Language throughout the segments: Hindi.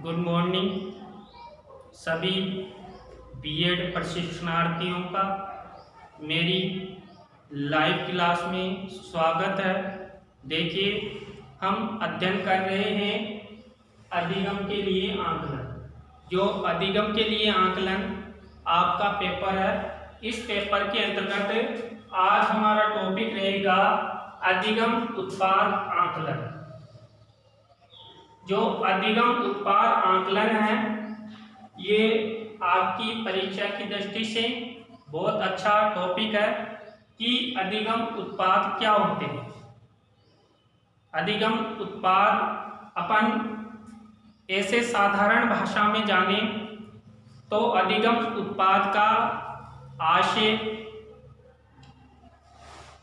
गुड मॉर्निंग सभी बीएड प्रशिक्षणार्थियों का मेरी लाइव क्लास में स्वागत है। देखिए, हम अध्ययन कर रहे हैं अधिगम के लिए आकलन। जो अधिगम के लिए आकलन आपका पेपर है, इस पेपर के अंतर्गत आज हमारा टॉपिक रहेगा अधिगम उत्पाद आकलन। जो अधिगम उत्पाद आकलन है, ये आपकी परीक्षा की दृष्टि से बहुत अच्छा टॉपिक है कि अधिगम उत्पाद क्या होते हैं। अधिगम उत्पाद अपन ऐसे साधारण भाषा में जाने तो अधिगम उत्पाद का आशय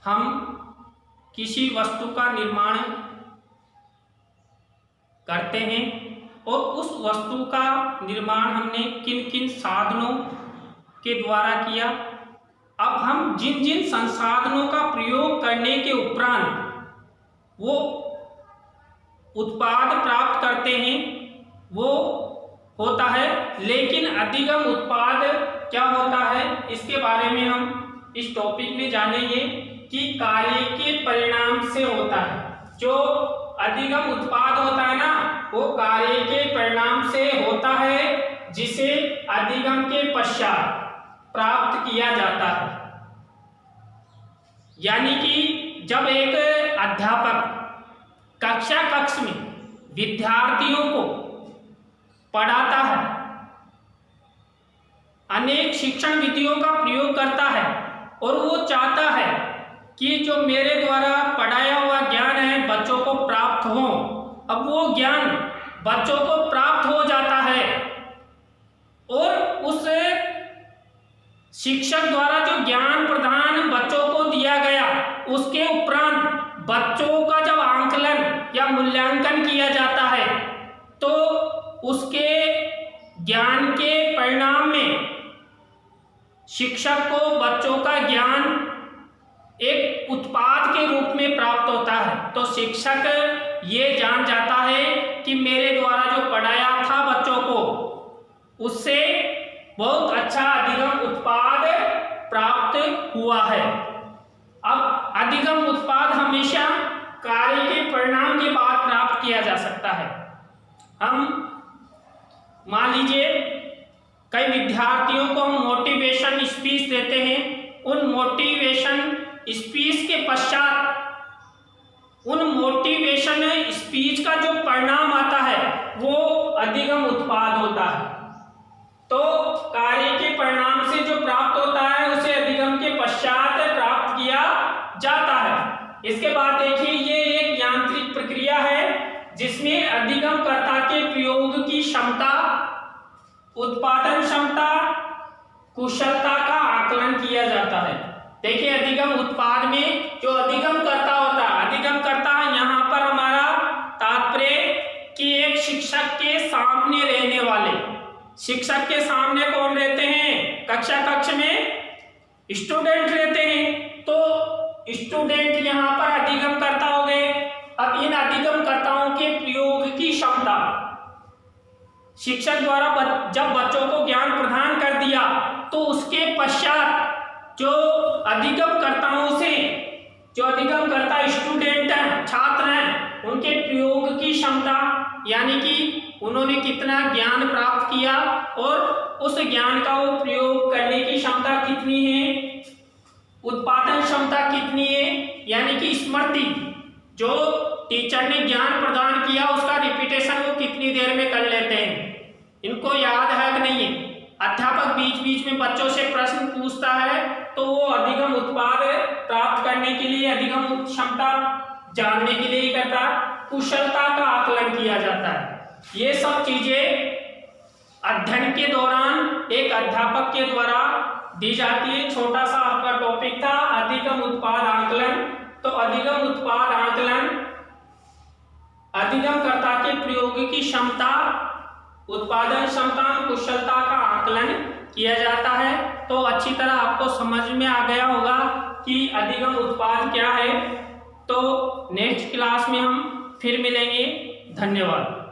हम किसी वस्तु का निर्माण करते हैं और उस वस्तु का निर्माण हमने किन किन साधनों के द्वारा किया। अब हम जिन जिन संसाधनों का प्रयोग करने के उपरांत वो उत्पाद प्राप्त करते हैं वो होता है। लेकिन अधिगम उत्पाद क्या होता है, इसके बारे में हम इस टॉपिक में जानेंगे कि कार्य के परिणाम से होता है। जो अधिगम उत्पाद होता है ना, वो कार्य के परिणाम से होता है जिसे अधिगम के पश्चात प्राप्त किया जाता है। यानी कि जब एक अध्यापक कक्ष में विद्यार्थियों को पढ़ाता है, अनेक शिक्षण विधियों का प्रयोग करता है और वो चाहता है कि जो मेरे द्वारा पढ़ाया हुआ ज्ञान है बच्चों को प्राप्त हो। अब वो ज्ञान बच्चों को प्राप्त हो जाता है और उस शिक्षक द्वारा जो ज्ञान प्रदान बच्चों को दिया गया, उसके उपरांत बच्चों का जब आंकलन या मूल्यांकन किया जाता है तो उसके ज्ञान के परिणाम में शिक्षक को बच्चों का ज्ञान एक उत्पाद के रूप में प्राप्त होता है। तो शिक्षक ये जान जाता है कि मेरे द्वारा जो पढ़ाया था बच्चों को, उससे बहुत अच्छा अधिगम उत्पाद प्राप्त हुआ है। अब अधिगम उत्पाद हमेशा कार्य के परिणाम के बाद प्राप्त किया जा सकता है। हम मान लीजिए कई विद्यार्थियों को हम मोटिवेशन स्पीच देते हैं, उन मोटिवेशन स्पीच के पश्चात उन मोटिवेशन स्पीच का जो परिणाम आता है वो अधिगम उत्पाद होता है। तो कार्य के परिणाम से जो प्राप्त होता है उसे अधिगम के पश्चात प्राप्त किया जाता है। इसके बाद देखिए, ये एक यांत्रिक प्रक्रिया है जिसमें अधिगमकर्ता के प्रयोग की क्षमता, उत्पादन क्षमता, कुशलता का आकलन किया जाता है। देखिए, अधिगम उत्पाद में जो अधिगमकर्ता होता है, अधिगमकर्ता यहाँ पर हमारा तात्पर्य कि एक शिक्षक के सामने रहने वाले, शिक्षक के सामने कौन रहते हैं, कक्ष में स्टूडेंट रहते हैं। तो स्टूडेंट यहाँ पर अधिगमकर्ता हो गए। अब इन अधिगमकर्ताओं के प्रयोग की क्षमता, शिक्षक द्वारा जब बच्चों को ज्ञान प्रदान कर दिया तो उसके पश्चात जो अधिगमकर्ताओं से, जो अधिगमकर्ता स्टूडेंट हैं, छात्र हैं, उनके प्रयोग की क्षमता, यानी कि उन्होंने कितना ज्ञान प्राप्त किया और उस ज्ञान का वो प्रयोग करने की क्षमता कितनी है, उत्पादन क्षमता कितनी है, यानी कि स्मृति, जो टीचर ने ज्ञान प्रदान किया उसका रिपीटेशन वो कितनी देर में कर लेते हैं, इनको याद है कि नहीं है। अध्यापक बीच बीच में बच्चों से प्रश्न पूछता है तो वो अधिगम उत्पाद प्राप्त करने के लिए, अधिगम क्षमता जानने के लिए करता है। कुशलता का आकलन किया जाता है। ये सब चीजें अध्ययन के दौरान एक अध्यापक के द्वारा दी जाती है। छोटा सा आपका टॉपिक था अधिगम उत्पाद आकलन। तो अधिगम उत्पाद आकलन अधिगमकर्ता के प्रयोग की क्षमता, उत्पादन क्षमता, कुशलता का आकलन किया जाता है। तो अच्छी तरह आपको समझ में आ गया होगा कि अधिगम उत्पाद क्या है। तो नेक्स्ट क्लास में हम फिर मिलेंगे। धन्यवाद।